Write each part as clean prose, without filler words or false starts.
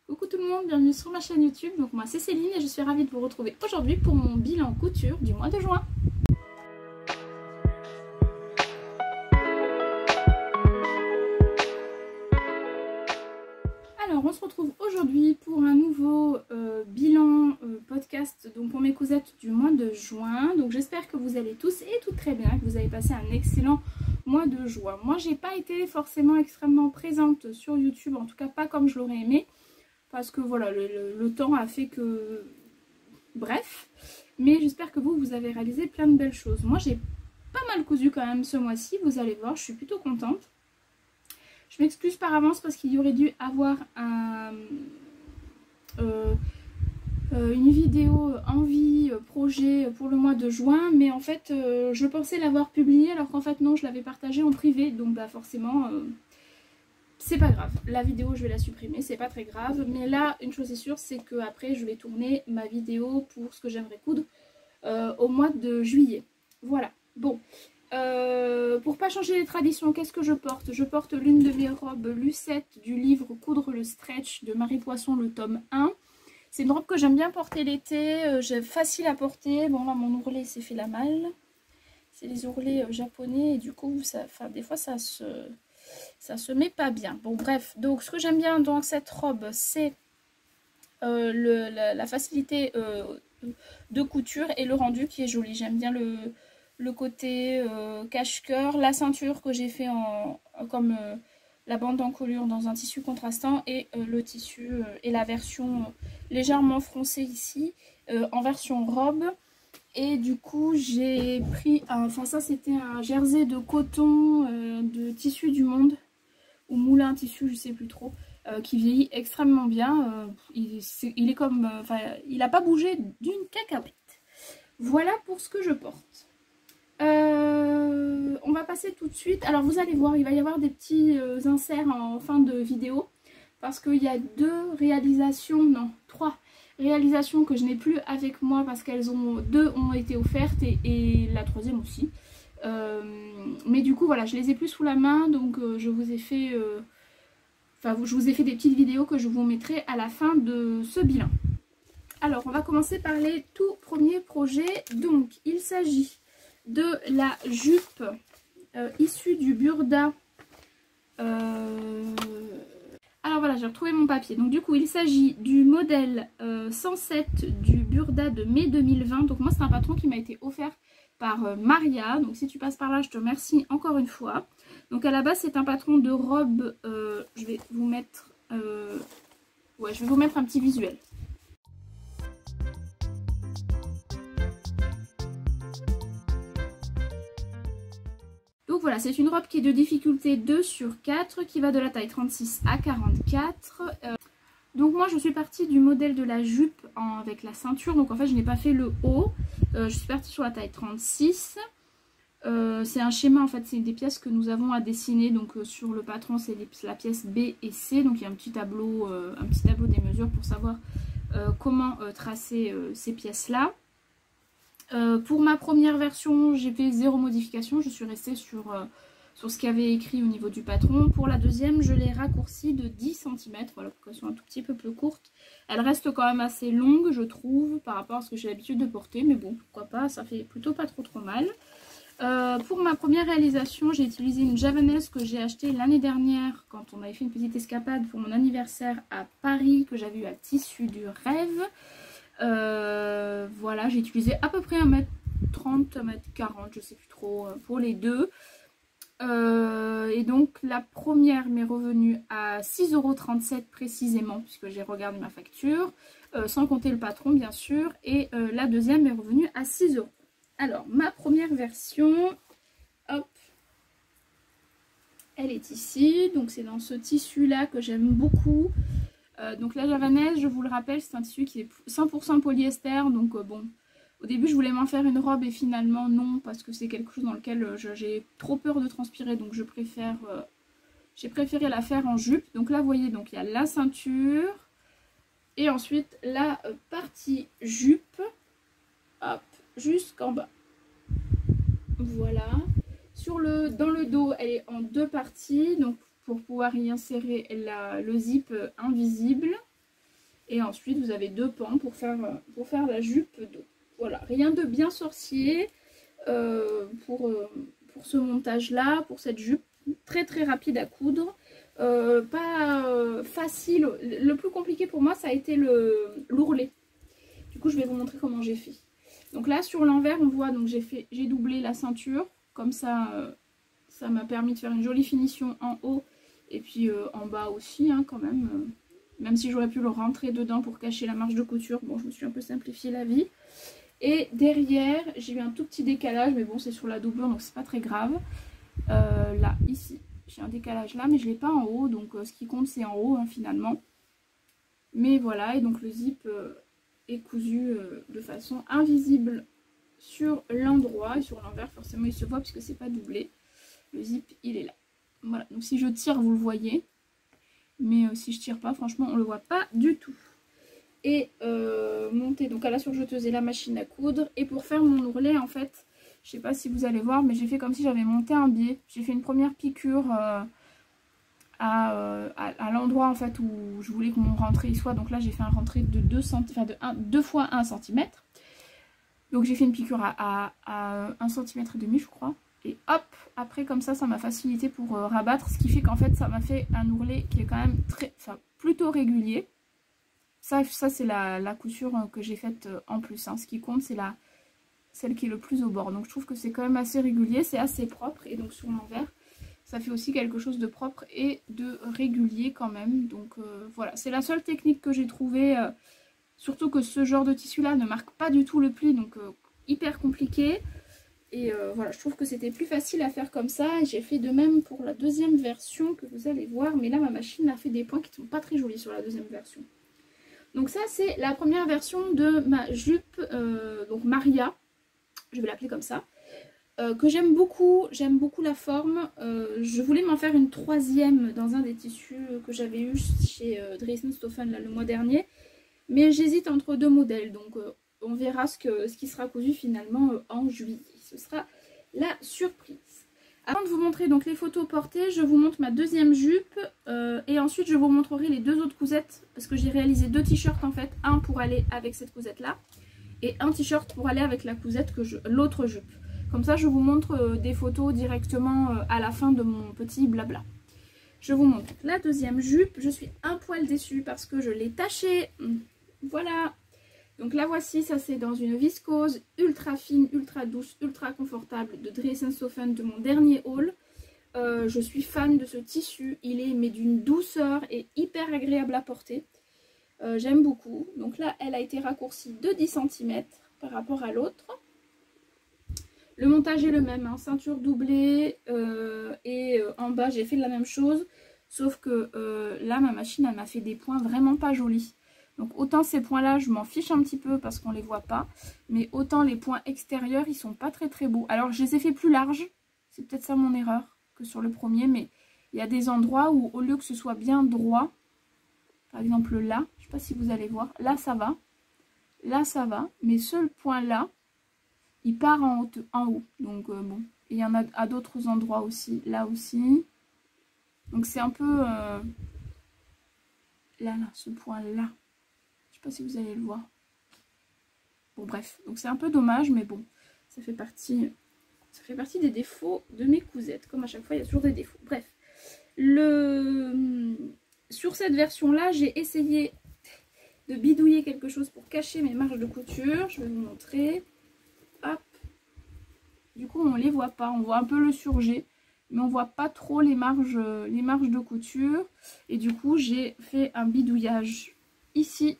Coucou tout le monde, bienvenue sur ma chaîne YouTube. Donc moi c'est Céline et je suis ravie de vous retrouver aujourd'hui pour mon bilan couture du mois de juin. Alors on se retrouve aujourd'hui pour un nouveau bilan podcast donc pour mes cousettes du mois de juin. Donc j'espère que vous allez tous et toutes très bien, que vous avez passé un excellent mois de juin. Moi j'ai pas été forcément extrêmement présente sur YouTube, en tout cas pas comme je l'aurais aimé. Parce que voilà, le temps a fait que... Bref. Mais j'espère que vous avez réalisé plein de belles choses. Moi, j'ai pas mal cousu quand même ce mois-ci. Vous allez voir, je suis plutôt contente. Je m'excuse par avance parce qu'il y aurait dû avoir une vidéo envie, projet pour le mois de juin. Mais en fait, je pensais l'avoir publiée alors qu'en fait non, je l'avais partagée en privé. Donc bah forcément... c'est pas grave, la vidéo je vais la supprimer, c'est pas très grave. Mais là, une chose est sûre, c'est que après je vais tourner ma vidéo pour ce que j'aimerais coudre au mois de juillet. Voilà, bon. Pour pas changer les traditions, qu'est-ce que je porte? Je porte l'une de mes robes Lucette du livre Coudre le stretch de Marie Poisson, le tome 1. C'est une robe que j'aime bien porter l'été, facile à porter. Bon là mon ourlet s'est fait la malle. C'est les ourlets japonais et du coup, des fois ça se met pas bien. Bon bref, donc ce que j'aime bien dans cette robe, c'est la facilité de couture et le rendu qui est joli. J'aime bien le côté cache-cœur, la ceinture que j'ai fait comme la bande d'encolure dans un tissu contrastant et le tissu et la version légèrement froncée ici en version robe. Et du coup j'ai pris, enfin ça c'était un jersey de coton de Tissu du Monde, ou moulin tissu, je sais plus trop, qui vieillit extrêmement bien. Il est comme, enfin il n'a pas bougé d'une cacahuète. Voilà pour ce que je porte. On va passer tout de suite, alors vous allez voir, il va y avoir des petits inserts en fin de vidéo, parce qu'il y a trois réalisations que je n'ai plus avec moi parce deux ont été offertes et la troisième aussi. Mais du coup voilà, je les ai plus sous la main, donc je vous ai fait des petites vidéos que je vous mettrai à la fin de ce bilan. Alors on va commencer par les tout premiers projets. Donc il s'agit de la jupe issue du Burda. Alors voilà, j'ai retrouvé mon papier. Donc du coup, il s'agit du modèle 107 du Burda de mai 2020. Donc moi, c'est un patron qui m'a été offert par Maria. Donc si tu passes par là, je te remercie encore une fois. Donc à la base, c'est un patron de robe. Je vais vous mettre... je vais vous mettre un petit visuel. Donc voilà, c'est une robe qui est de difficulté 2/4, qui va de la taille 36 à 44. Donc moi je suis partie du modèle de la jupe avec la ceinture, donc en fait je n'ai pas fait le haut. Je suis partie sur la taille 36. C'est un schéma en fait, c'est des pièces que nous avons à dessiner. Donc sur le patron c'est la pièce B et C, donc il y a un petit tableau des mesures pour savoir comment tracer ces pièces là. Pour ma première version, j'ai fait 0 modification, je suis restée sur ce qu'il y avait écrit au niveau du patron. Pour la deuxième, je l'ai raccourcie de 10 cm, voilà, pour qu'elle soit un tout petit peu plus courte. Elle reste quand même assez longue, je trouve, par rapport à ce que j'ai l'habitude de porter, mais bon, pourquoi pas, ça fait plutôt pas trop mal. Pour ma première réalisation, j'ai utilisé une javanaise que j'ai achetée l'année dernière quand on avait fait une petite escapade pour mon anniversaire à Paris, que j'avais eu à Tissu du Rêve. Voilà, j'ai utilisé à peu près 1m30, 1m40, je sais plus trop, pour les deux. Et donc la première m'est revenue à 6,37 € précisément, puisque j'ai regardé ma facture, sans compter le patron bien sûr. Et la deuxième est revenue à 6 €. Alors ma première version, hop, elle est ici. Donc c'est dans ce tissu là que j'aime beaucoup. Donc la javanaise, je vous le rappelle, c'est un tissu qui est 100% polyester. Donc bon, au début je voulais m'en faire une robe et finalement non, parce que c'est quelque chose dans lequel j'ai trop peur de transpirer. Donc j'ai préféré la faire en jupe. Donc là vous voyez, donc il y a la ceinture et ensuite la partie jupe, hop, jusqu'en bas. Voilà. Dans le dos, elle est en deux parties, donc pour pouvoir y insérer le zip invisible. Et ensuite vous avez 2 pans pour faire la jupe dos. Voilà, rien de bien sorcier pour ce montage là, pour cette jupe. Très très rapide à coudre. Pas facile. Le plus compliqué pour moi ça a été l'ourlet. Du coup je vais vous montrer comment j'ai fait. Donc là sur l'envers on voit, donc j'ai doublé la ceinture. Comme ça, ça m'a permis de faire une jolie finition en haut. Et puis en bas aussi hein, quand même. Même si j'aurais pu le rentrer dedans pour cacher la marge de couture. Bon, je me suis un peu simplifié la vie. Et derrière, j'ai eu un tout petit décalage. Mais bon, c'est sur la doublure, donc c'est pas très grave. Là, ici, j'ai un décalage là. Mais je l'ai pas en haut. Donc ce qui compte, c'est en haut hein, finalement. Mais voilà, et donc le zip est cousu de façon invisible sur l'endroit. Et sur l'envers, forcément, il se voit puisque c'est pas doublé. Le zip, il est là. Voilà, donc si je tire, vous le voyez. Mais si je tire pas, franchement, on le voit pas du tout. Et monter donc à la surjeteuse et la machine à coudre. Et pour faire mon ourlet, en fait, je sais pas si vous allez voir, mais j'ai fait comme si j'avais monté un biais. J'ai fait une première piqûre à l'endroit en fait où je voulais que mon rentré soit. Donc là, j'ai fait un rentré de 2 fois 1 cm. Donc j'ai fait une piqûre à 1,5 cm, je crois. Et hop, après comme ça m'a facilité pour rabattre, ce qui fait qu'en fait ça m'a fait un ourlet qui est quand même plutôt régulier. Ça c'est la couture que j'ai faite en plus, hein. Ce qui compte c'est celle qui est le plus au bord. Donc je trouve que c'est quand même assez régulier, c'est assez propre. Et donc sur l'envers, ça fait aussi quelque chose de propre et de régulier quand même. Donc voilà, c'est la seule technique que j'ai trouvée. Surtout que ce genre de tissu là ne marque pas du tout le pli, donc hyper compliqué. Et voilà, je trouve que c'était plus facile à faire comme ça. Et j'ai fait de même pour la deuxième version que vous allez voir. Mais là, ma machine a fait des points qui ne sont pas très jolis sur la deuxième version. Donc ça, c'est la première version de ma jupe, donc Maria. Je vais l'appeler comme ça. Que j'aime beaucoup. J'aime beaucoup la forme. Je voulais m'en faire une troisième dans un des tissus que j'avais eu chez Dresden-Stoffen le mois dernier. Mais j'hésite entre 2 modèles. Donc on verra ce qui sera cousu finalement en juillet. Ce sera la surprise. Avant de vous montrer donc les photos portées, je vous montre ma deuxième jupe. Et ensuite je vous montrerai les 2 autres cousettes. Parce que j'ai réalisé 2 t-shirts en fait. Un pour aller avec cette cousette là. Et un t-shirt pour aller avec la cousette l'autre jupe. Comme ça je vous montre des photos directement à la fin de mon petit blabla. Je vous montre la deuxième jupe. Je suis un poil déçue parce que je l'ai tachée. Voilà. Donc la voici, ça c'est dans une viscose ultra fine, ultra douce, ultra confortable de Dresden-Stoffen de mon dernier haul. Je suis fan de ce tissu, il est mais d'une douceur et hyper agréable à porter. J'aime beaucoup. Donc là elle a été raccourcie de 10 cm par rapport à l'autre. Le montage est le même, hein, ceinture doublée et en bas j'ai fait la même chose. Sauf que là ma machine elle m'a fait des points vraiment pas jolis. Donc autant ces points là je m'en fiche un petit peu parce qu'on les voit pas. Mais autant les points extérieurs ils sont pas très beaux. Alors je les ai fait plus larges. C'est peut-être ça mon erreur que sur le premier. Mais il y a des endroits où au lieu que ce soit bien droit. Par exemple là. Je sais pas si vous allez voir. Là ça va. Là ça va. Mais ce point là. Il part en haut. Donc bon. Et il y en a à d'autres endroits aussi. Là aussi. Donc c'est un peu... là ce point là. Je sais pas si vous allez le voir. Bon bref, donc c'est un peu dommage, mais bon, ça fait partie des défauts de mes cousettes. Comme à chaque fois, il y a toujours des défauts. Bref, sur cette version-là, j'ai essayé de bidouiller quelque chose pour cacher mes marges de couture. Je vais vous montrer. Hop. Du coup, on les voit pas. On voit un peu le surjet, mais on voit pas trop les marges de couture. Et du coup, j'ai fait un bidouillage ici.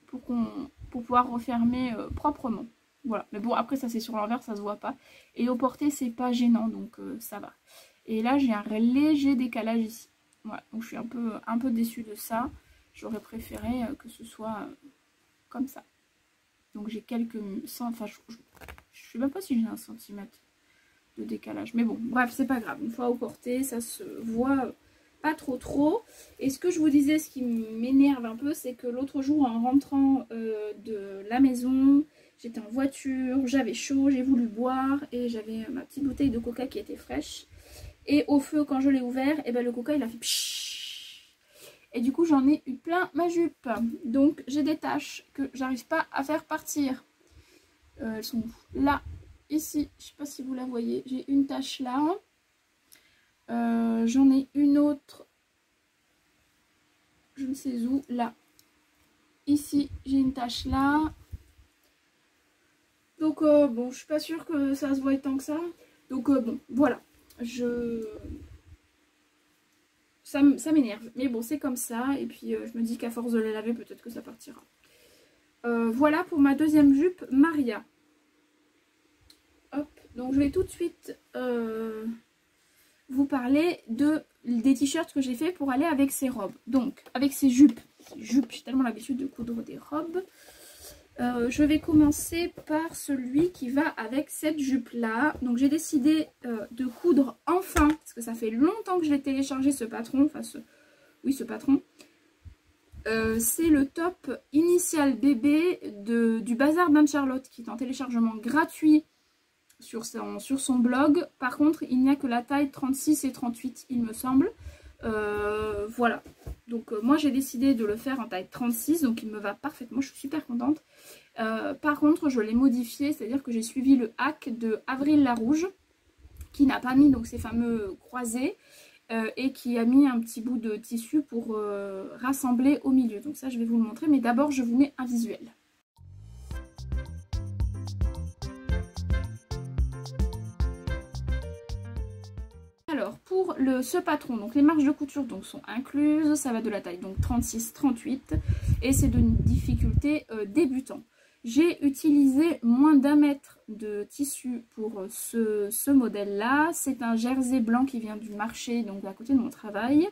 Pour pouvoir refermer proprement. Voilà, mais bon après ça c'est sur l'envers, ça se voit pas. Et au porté c'est pas gênant, donc ça va. Et là j'ai un léger décalage ici. Voilà, donc je suis un peu déçue de ça. J'aurais préféré que ce soit comme ça. Donc j'ai quelques... Enfin je sais même pas si j'ai 1 centimètre de décalage. Mais bon, bref, c'est pas grave. Une fois au porté, ça se voit... pas trop. Et ce que je vous disais, ce qui m'énerve un peu, c'est que l'autre jour en rentrant de la maison, j'étais en voiture, j'avais chaud, j'ai voulu boire et j'avais ma petite bouteille de coca qui était fraîche. Et au feu, quand je l'ai ouvert, et ben le coca il a fait pshhh. Et du coup j'en ai eu plein ma jupe. Donc j'ai des taches que j'arrive pas à faire partir. Elles sont là, ici, je sais pas si vous la voyez, j'ai une tache là. J'en ai une autre, je ne sais où, là. Ici j'ai une tache là. Donc bon, je suis pas sûre que ça se voit tant que ça. Donc bon, voilà. Ça m'énerve. Mais bon, c'est comme ça. Et puis je me dis qu'à force de les laver, peut-être que ça partira. Voilà pour ma deuxième jupe Maria. Hop. Donc je vais tout de suite vous parler des t-shirts que j'ai fait pour aller avec ces robes. Donc avec ces jupes. J'ai tellement l'habitude de coudre des robes. Je vais commencer par celui qui va avec cette jupe là. Donc j'ai décidé de coudre enfin, parce que ça fait longtemps que je l'ai téléchargé ce patron, enfin ce patron. C'est le top initial bébé du bazar d'Anne-Charlotte qui est en téléchargement gratuit sur son blog. Par contre il n'y a que la taille 36 et 38 il me semble. Voilà, donc moi j'ai décidé de le faire en taille 36, donc il me va parfaitement, je suis super contente. Par contre je l'ai modifié, c'est à dire que j'ai suivi le hack de Avril Larouge qui n'a pas mis donc ces fameux croisés et qui a mis un petit bout de tissu pour rassembler au milieu. Donc ça je vais vous le montrer, mais d'abord je vous mets un visuel. Alors pour ce patron, donc les marges de couture donc, sont incluses, ça va de la taille donc 36-38 et c'est de difficulté débutant. J'ai utilisé moins d'1 mètre de tissu pour ce modèle là, c'est un jersey blanc qui vient du marché donc à côté de mon travail.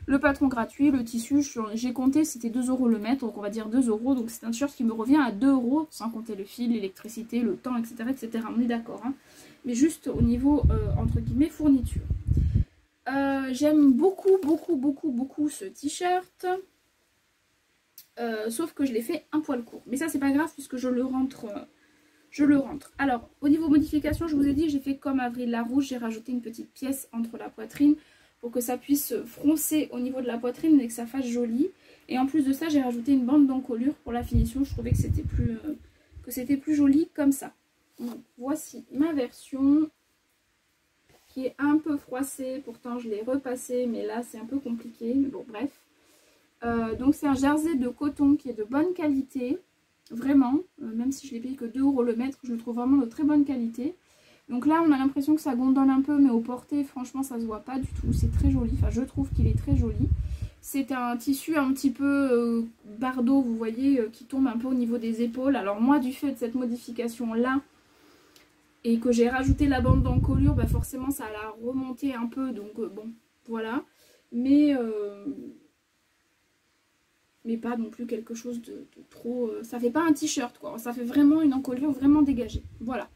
Le patron gratuit, le tissu, j'ai compté, c'était 2 € le mètre, donc on va dire 2 €, donc c'est un t-shirt qui me revient à 2 €, sans compter le fil, l'électricité, le temps, etc. etc. On est d'accord, hein. Mais juste au niveau, entre guillemets, fourniture. J'aime beaucoup ce t-shirt, sauf que je l'ai fait un poil court. Mais ça, c'est pas grave, puisque je le rentre. Alors, au niveau modification, je vous ai dit, j'ai fait comme Avril Larouge, j'ai rajouté une petite pièce entre la poitrine, pour que ça puisse froncer au niveau de la poitrine et que ça fasse joli. Et en plus de ça, j'ai rajouté une bande d'encolure pour la finition. Je trouvais que c'était plus joli comme ça. Donc, voici ma version qui est un peu froissée. Pourtant, je l'ai repassée, mais là, c'est un peu compliqué. Mais bon, bref. Donc, c'est un jersey de coton qui est de bonne qualité. Vraiment. Même si je l'ai payé que 2 € le mètre, je le trouve vraiment de très bonne qualité. Donc là on a l'impression que ça gondole un peu, mais au porté franchement ça se voit pas du tout, c'est très joli, enfin je trouve qu'il est très joli. C'est un tissu un petit peu bardeau, vous voyez, qui tombe un peu au niveau des épaules. Alors moi du fait de cette modification là, et que j'ai rajouté la bande d'encolure, bah forcément ça l'a remonté un peu, donc bon, voilà. Mais pas non plus quelque chose de trop... ça fait pas un t-shirt quoi, ça fait vraiment une encolure vraiment dégagée, voilà.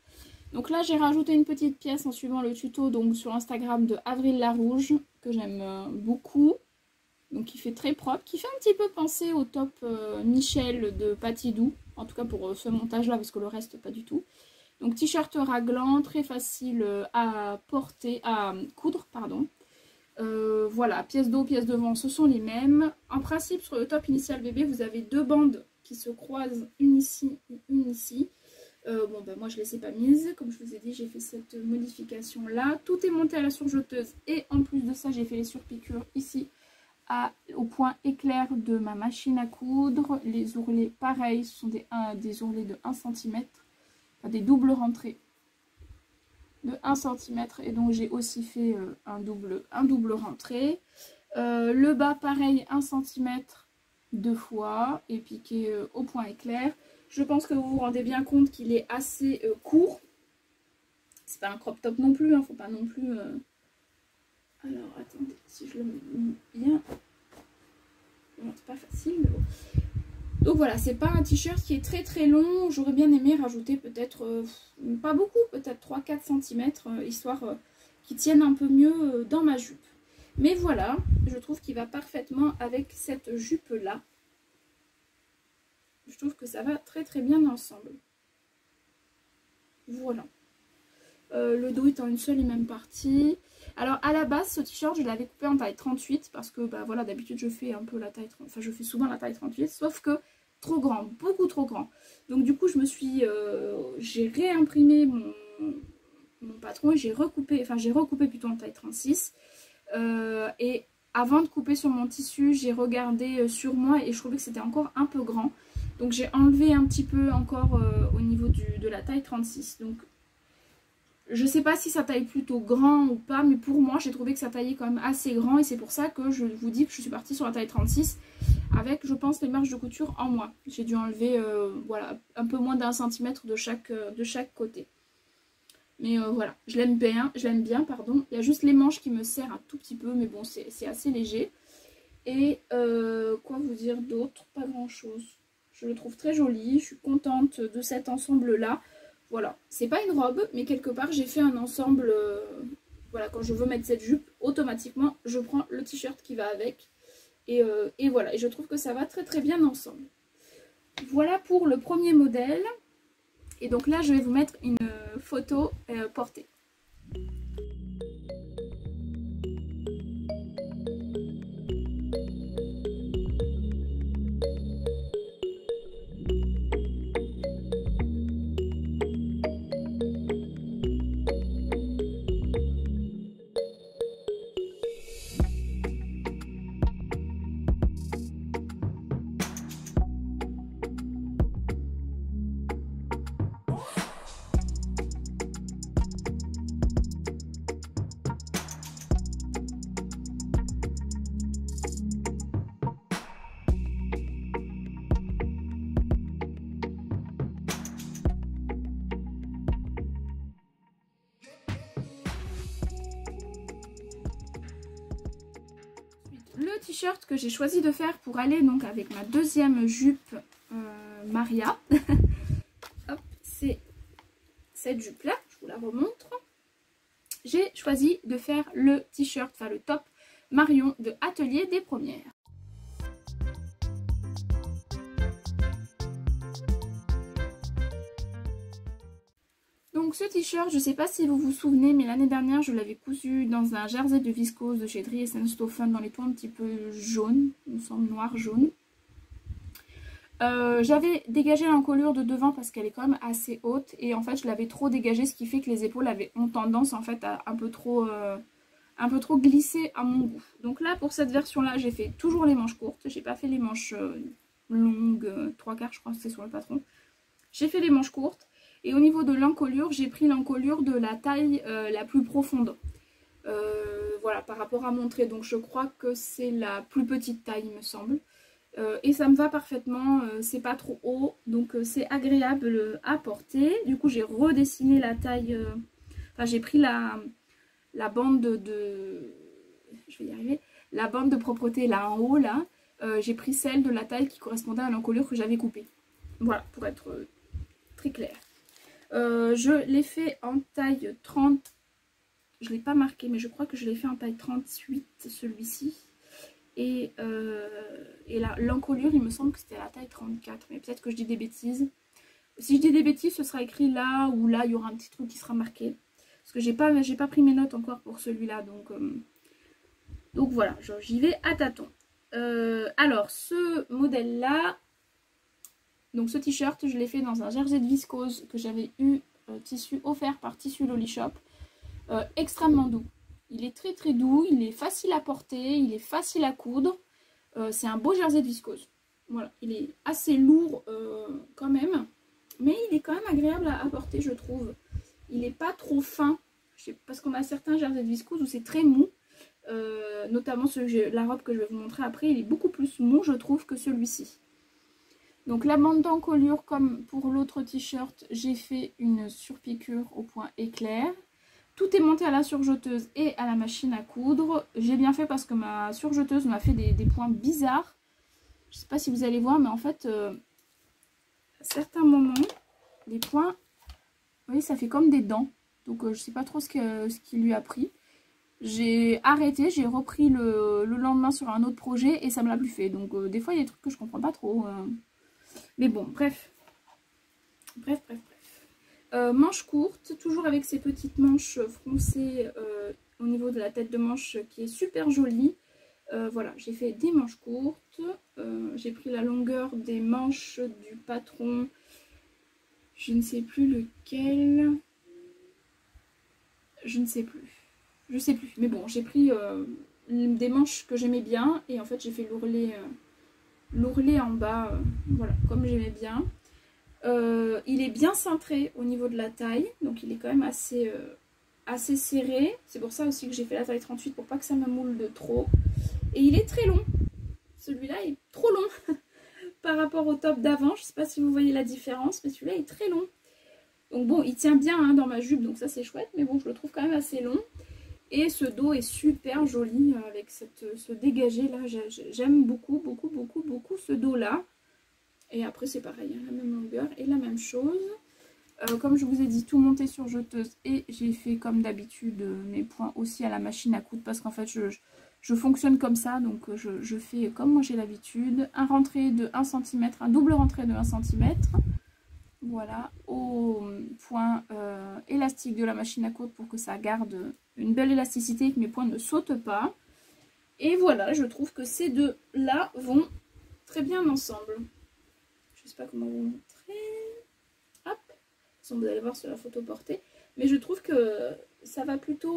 Donc là j'ai rajouté une petite pièce en suivant le tuto donc sur Instagram de Avril Larouge que j'aime beaucoup. Donc qui fait très propre, qui fait un petit peu penser au top Michel de Patidou. En tout cas pour ce montage là parce que le reste pas du tout. Donc t-shirt raglant, très facile à porter, à coudre pardon. Voilà, pièce d'eau, pièce de vent, ce sont les mêmes. En principe sur le top initial bébé vous avez 2 bandes qui se croisent, une ici et une ici. Bon ben moi je ne les ai pas mises, comme je vous ai dit j'ai fait cette modification là, tout est monté à la surjeteuse et en plus de ça j'ai fait les surpiqûres ici au point éclair de ma machine à coudre. Les ourlets pareil, ce sont des ourlets de 1 cm, enfin des doubles rentrées de 1 cm et donc j'ai aussi fait un double rentrée. Le bas pareil 1 cm 2 fois et piqué au point éclair. Je pense que vous vous rendez bien compte qu'il est assez court. C'est pas un crop top non plus, hein, faut pas non plus... Alors, attendez, si je le mets bien... Bon, c'est pas facile, mais bon. Donc voilà, c'est pas un t-shirt qui est très très long. J'aurais bien aimé rajouter peut-être, pas beaucoup, peut-être 3-4 cm, histoire qu'il tienne un peu mieux dans ma jupe. Mais voilà, je trouve qu'il va parfaitement avec cette jupe-là. Je trouve que ça va très très bien ensemble. Voilà. Le dos est en une seule et même partie. Alors à la base ce t-shirt je l'avais coupé en taille 38 parce que bah voilà, d'habitude je fais un peu la taille 30, enfin je fais souvent la taille 38, sauf que trop grand, beaucoup trop grand. Donc du coup je me suis, j'ai réimprimé mon patron et j'ai recoupé plutôt en taille 36. Et avant de couper sur mon tissu, j'ai regardé sur moi et je trouvais que c'était encore un peu grand. Donc j'ai enlevé un petit peu encore au niveau de la taille 36. Donc je sais pas si ça taille plutôt grand ou pas, mais pour moi j'ai trouvé que ça taillait quand même assez grand. Et c'est pour ça que je vous dis que je suis partie sur la taille 36 avec, je pense, les marges de couture en moins. J'ai dû enlever voilà, un peu moins d'1 centimètre de chaque côté. Mais voilà, je l'aime bien, pardon. Il y a juste les manches qui me serrent un tout petit peu, mais bon, c'est assez léger. Et quoi vous dire d'autre? Pas grand chose. Je le trouve très joli, je suis contente de cet ensemble-là. Voilà, c'est pas une robe, mais quelque part j'ai fait un ensemble. Voilà, quand je veux mettre cette jupe, automatiquement je prends le t-shirt qui va avec. Et voilà, et je trouve que ça va très très bien ensemble. Voilà pour le premier modèle. Et donc là, je vais vous mettre une photo portée. Le t-shirt que j'ai choisi de faire pour aller donc avec ma deuxième jupe Maria, c'est cette jupe là, je vous la remontre. J'ai choisi de faire le t-shirt, enfin le top Marion de Atelier des Premières. Donc ce t-shirt, je ne sais pas si vous vous souvenez, mais l'année dernière je l'avais cousu dans un jersey de viscose de chez Dries & Stoffen dans les tons un petit peu jaunes, il me semble noir-jaune. J'avais dégagé l'encolure de devant parce qu'elle est quand même assez haute et en fait je l'avais trop dégagée, ce qui fait que les épaules ont tendance en fait à un peu trop glisser à mon goût. Donc là pour cette version là j'ai fait toujours les manches courtes, j'ai pas fait les manches longues, 3/4 je crois que c'est sur le patron. J'ai fait les manches courtes et au niveau de l'encolure j'ai pris l'encolure de la taille la plus profonde. Voilà, par rapport à mon trait, donc je crois que c'est la plus petite taille il me semble. Et ça me va parfaitement, c'est pas trop haut, donc c'est agréable à porter. Du coup j'ai redessiné la taille, enfin j'ai pris la bande je vais y arriver, la bande de propreté là en haut là, j'ai pris celle de la taille qui correspondait à l'encolure que j'avais coupée. Voilà, pour être très clair. Je l'ai fait en taille 30, je l'ai pas marqué mais je crois que je l'ai fait en taille 38 celui-ci. Et là, l'encolure, il me semble que c'était la taille 34, mais peut-être que je dis des bêtises. Si je dis des bêtises, ce sera écrit là ou là, il y aura un petit truc qui sera marqué. Parce que j'ai pas pris mes notes encore pour celui-là, donc voilà, j'y vais à tâtons. Alors, ce modèle-là, donc ce t-shirt, je l'ai fait dans un jersey de viscose que j'avais eu tissu offert par Tissu Loli Shop. Extrêmement doux. Il est très très doux, il est facile à porter, il est facile à coudre. C'est un beau jersey de viscose. Voilà, il est assez lourd quand même, mais il est quand même agréable à porter, je trouve. Il n'est pas trop fin, parce qu'on a certains jerseys de viscose où c'est très mou. Notamment la robe que je vais vous montrer après, il est beaucoup plus mou, je trouve, que celui-ci. Donc la bande d'encolure, comme pour l'autre t-shirt, j'ai fait une surpiqûre au point éclair. Tout est monté à la surjeteuse et à la machine à coudre. J'ai bien fait parce que ma surjeteuse m'a fait des points bizarres. Je ne sais pas si vous allez voir, mais en fait, à certains moments, les points, vous voyez, ça fait comme des dents. Donc je ne sais pas trop ce qu'il lui a pris. J'ai arrêté, j'ai repris le lendemain sur un autre projet et ça me l'a plus fait. Donc des fois, il y a des trucs que je comprends pas trop. Mais bon, bref. Manches courtes, toujours avec ces petites manches froncées au niveau de la tête de manche qui est super jolie. Voilà, j'ai fait des manches courtes. J'ai pris la longueur des manches du patron. Je ne sais plus lequel. Je ne sais plus. Je sais plus. Mais bon, j'ai pris des manches que j'aimais bien. Et en fait, j'ai fait l'ourlet en bas. Voilà, comme j'aimais bien. Il est bien cintré au niveau de la taille. Donc, il est quand même assez serré. C'est pour ça aussi que j'ai fait la taille 38 pour pas que ça me moule de trop. Et il est très long. Celui-là est trop long par rapport au top d'avant. Je ne sais pas si vous voyez la différence, mais celui-là est très long. Donc bon, il tient bien hein, dans ma jupe, donc ça c'est chouette. Mais bon, je le trouve quand même assez long. Et ce dos est super joli avec ce dégagé là. J'aime beaucoup, beaucoup, beaucoup, beaucoup ce dos là. Et après c'est pareil, hein, la même longueur et la même chose. Comme je vous ai dit, tout monté sur jeteuse. Et j'ai fait comme d'habitude mes points aussi à la machine à coudre. Parce qu'en fait je fonctionne comme ça, donc je fais comme moi j'ai l'habitude. Un rentré de 1 cm, un double rentré de 1 cm. Voilà, au point élastique de la machine à coudre pour que ça garde une belle élasticité et que mes points ne sautent pas. Et voilà, je trouve que ces deux-là vont très bien ensemble. Je ne sais pas comment vous montrer. Hop, vous allez voir sur la photo portée. Mais je trouve que ça va plutôt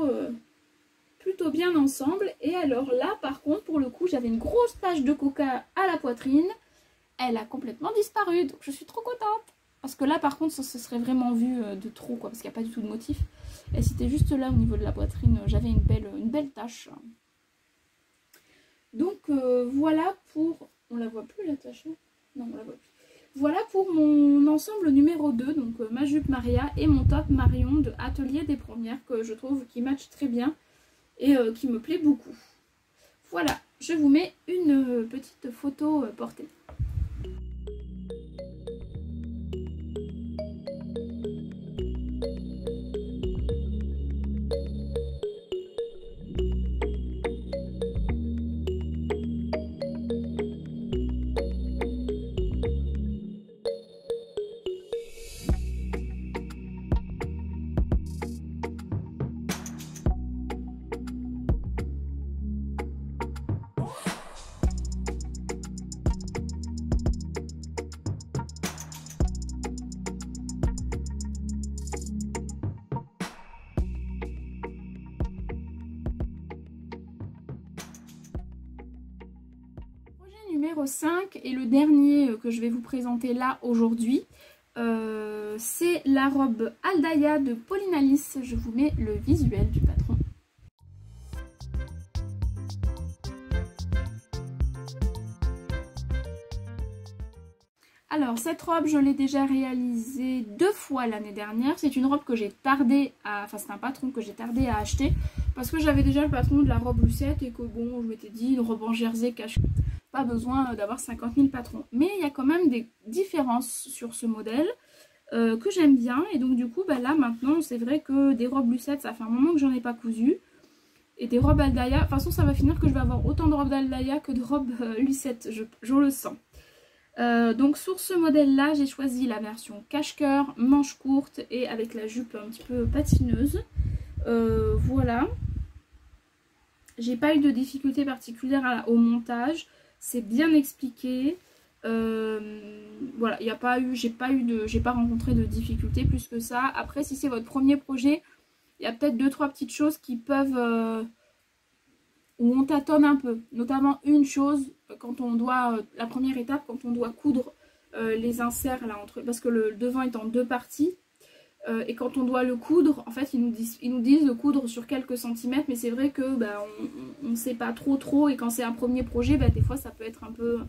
bien ensemble. Et alors là par contre pour le coup j'avais une grosse tache de coca à la poitrine, elle a complètement disparu, donc je suis trop contente parce que là par contre ça se serait vraiment vu de trop quoi, parce qu'il n'y a pas du tout de motif et c'était juste là au niveau de la poitrine j'avais une belle tache. Donc voilà pour, on la voit plus la tache, non on la voit plus. Voilà pour mon ensemble numéro 2, donc ma jupe Maria et mon top Marion de Atelier des Premières que je trouve qui match très bien et qui me plaît beaucoup. Voilà, je vous mets une petite photo portée. Numéro 5 et le dernier que je vais vous présenter là aujourd'hui, c'est la robe Aldaya de Pauline Alice. Je vous mets le visuel du patron. Alors cette robe je l'ai déjà réalisée 2 fois l'année dernière. C'est une robe que j'ai tardé à... Enfin c'est un patron que j'ai tardé à acheter parce que j'avais déjà le patron de la robe Lucette et que bon je m'étais dit une robe en jersey cache. Pas besoin d'avoir 50 000 patrons. Mais il y a quand même des différences sur ce modèle que j'aime bien. Et donc du coup bah là maintenant c'est vrai que des robes Lucette ça fait un moment que j'en ai pas cousu. Et des robes Aldaya, de toute façon ça va finir que je vais avoir autant de robes d'Aldaya que de robes Lucette, je le sens. Donc sur ce modèle là j'ai choisi la version cache-cœur, manche courte et avec la jupe un petit peu patineuse. Voilà, j'ai pas eu de difficulté particulière au montage, c'est bien expliqué. Voilà, j'ai pas rencontré de difficultés plus que ça. Après si c'est votre premier projet, il y a peut-être 2-3 petites choses qui peuvent où on tâtonne un peu, notamment une chose quand on doit, la première étape quand on doit coudre les inserts là entre, parce que le devant est en 2 parties et quand on doit le coudre, en fait ils nous disent de coudre sur quelques centimètres, mais c'est vrai que bah, on ne sait pas trop et quand c'est un premier projet, bah, des fois ça peut être un peu,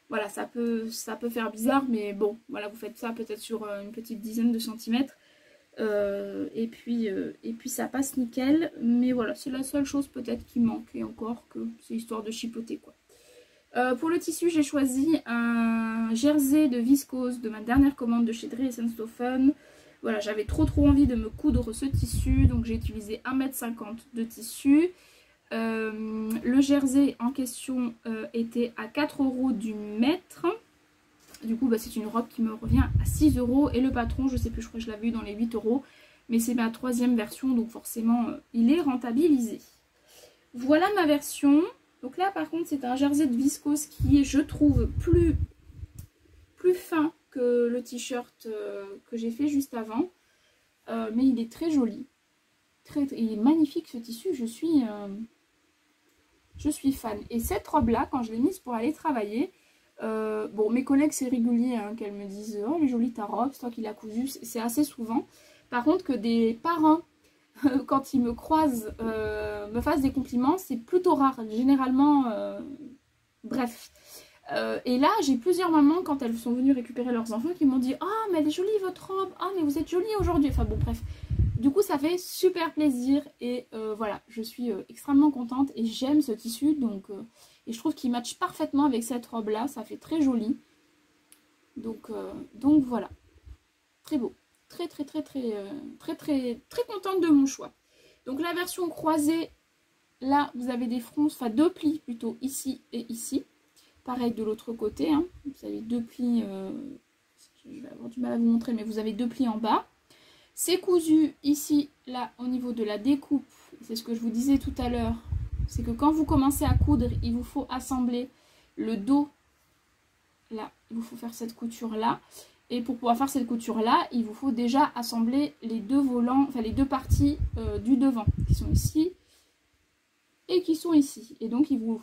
voilà ça peut faire bizarre, mais bon voilà vous faites ça peut-être sur une petite dizaine de centimètres. Et puis ça passe nickel, mais voilà c'est la seule chose peut-être qui manque, et encore que c'est histoire de chipoter quoi. Pour le tissu j'ai choisi un jersey de viscose de ma dernière commande de chez Driesenstoffen. Voilà, j'avais trop envie de me coudre ce tissu, donc j'ai utilisé 1,50 m de tissu. Le jersey en question était à 4 € du mètre. Du coup bah, c'est une robe qui me revient à 6 € et le patron je sais plus, je crois que je l'avais eu dans les 8 €. Mais c'est ma 3e version, donc forcément, il est rentabilisé. Voilà ma version. Donc là, par contre, c'est un jersey de viscose qui est, je trouve, plus fin que le t-shirt que j'ai fait juste avant. Mais il est très joli. Il est magnifique ce tissu, je suis fan. Et cette robe-là, quand je l'ai mise pour aller travailler, bon, mes collègues, c'est régulier hein, qu'elles me disent « Oh, elle est jolie ta robe, c'est toi qui l'as cousue ». C'est assez souvent. Par contre, que des parents, quand ils me croisent, me fassent des compliments, c'est plutôt rare. Généralement, bref. Et là, j'ai plusieurs mamans, quand elles sont venues récupérer leurs enfants, qui m'ont dit « Oh, mais elle est jolie votre robe. Oh, mais vous êtes jolie aujourd'hui. » Enfin bon, bref. Du coup, ça fait super plaisir. Et voilà, je suis extrêmement contente. Et j'aime ce tissu. Donc, et je trouve qu'il matche parfaitement avec cette robe-là. Ça fait très joli. Donc voilà. Très beau. Très contente de mon choix. Donc la version croisée, là, vous avez des fronces, enfin 2 plis plutôt, ici et ici. Pareil de l'autre côté, hein. Vous avez 2 plis, je vais avoir du mal à vous montrer, mais vous avez 2 plis en bas. C'est cousu ici, là, au niveau de la découpe. C'est ce que je vous disais tout à l'heure. C'est que quand vous commencez à coudre, il vous faut assembler le dos. Là, il vous faut faire cette couture-là. Et pour pouvoir faire cette couture-là, il vous faut déjà assembler les 2 volants, enfin les 2 parties du devant, qui sont ici et qui sont ici. Et donc il vous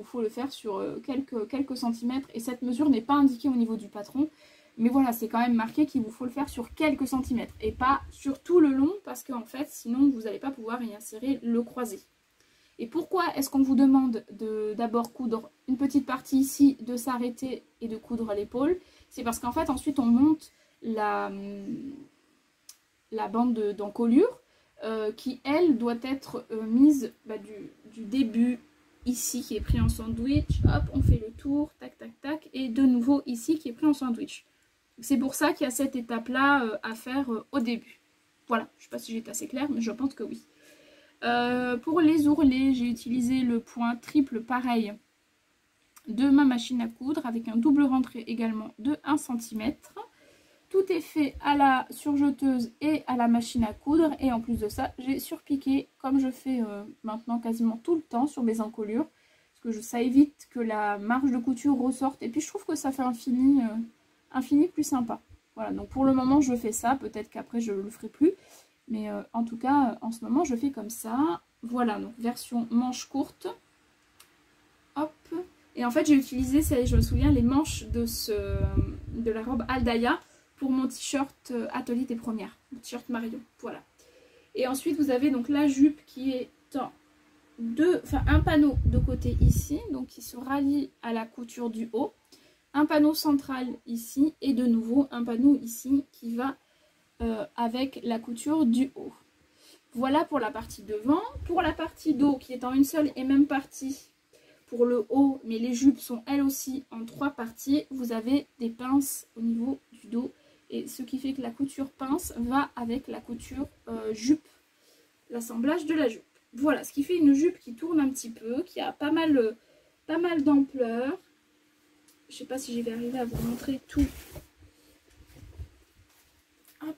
faut le faire sur quelques centimètres. Et cette mesure n'est pas indiquée au niveau du patron. Mais voilà, c'est quand même marqué qu'il vous faut le faire sur quelques centimètres. Et pas sur tout le long, parce qu'en fait, sinon vous n'allez pas pouvoir y insérer le croisé. Et pourquoi est-ce qu'on vous demande d'abord coudre une petite partie ici, de s'arrêter et de coudre l'épaule? C'est parce qu'en fait, ensuite, on monte la bande d'encolure qui, elle, doit être mise du début ici, qui est pris en sandwich. Hop, on fait le tour, tac, tac, tac. Et de nouveau ici, qui est pris en sandwich. C'est pour ça qu'il y a cette étape-là à faire au début. Voilà, je ne sais pas si j'étais assez claire, mais je pense que oui. Pour les ourlets, j'ai utilisé le point triple pareil de ma machine à coudre avec un double rentré également de 1 cm. Tout est fait à la surjeteuse et à la machine à coudre, et en plus de ça, j'ai surpiqué comme je fais maintenant quasiment tout le temps sur mes encolures, parce que ça évite que la marge de couture ressorte, et puis je trouve que ça fait un fini plus sympa. Voilà, donc pour le moment je fais ça, peut-être qu'après je le ferai plus. Mais en tout cas, en ce moment, je fais comme ça. Voilà, donc version manche courte. Hop. Et en fait, j'ai utilisé, je me souviens, les manches de la robe Aldaya pour mon t-shirt Atelier des Premières. Mon t-shirt Marion. Voilà. Et ensuite, vous avez donc la jupe qui est un panneau de côté ici, donc qui se rallie à la couture du haut. Un panneau central ici. Et de nouveau, un panneau ici qui va avec la couture du haut. Voilà pour la partie devant. Pour la partie dos qui est en une seule et même partie pour le haut, mais les jupes sont elles aussi en 3 parties, vous avez des pinces au niveau du dos, et ce qui fait que la couture pince va avec la couture jupe, l'assemblage de la jupe. Voilà, ce qui fait une jupe qui tourne un petit peu, qui a pas mal d'ampleur. Je sais pas si je vais arriver à vous montrer tout. Hop.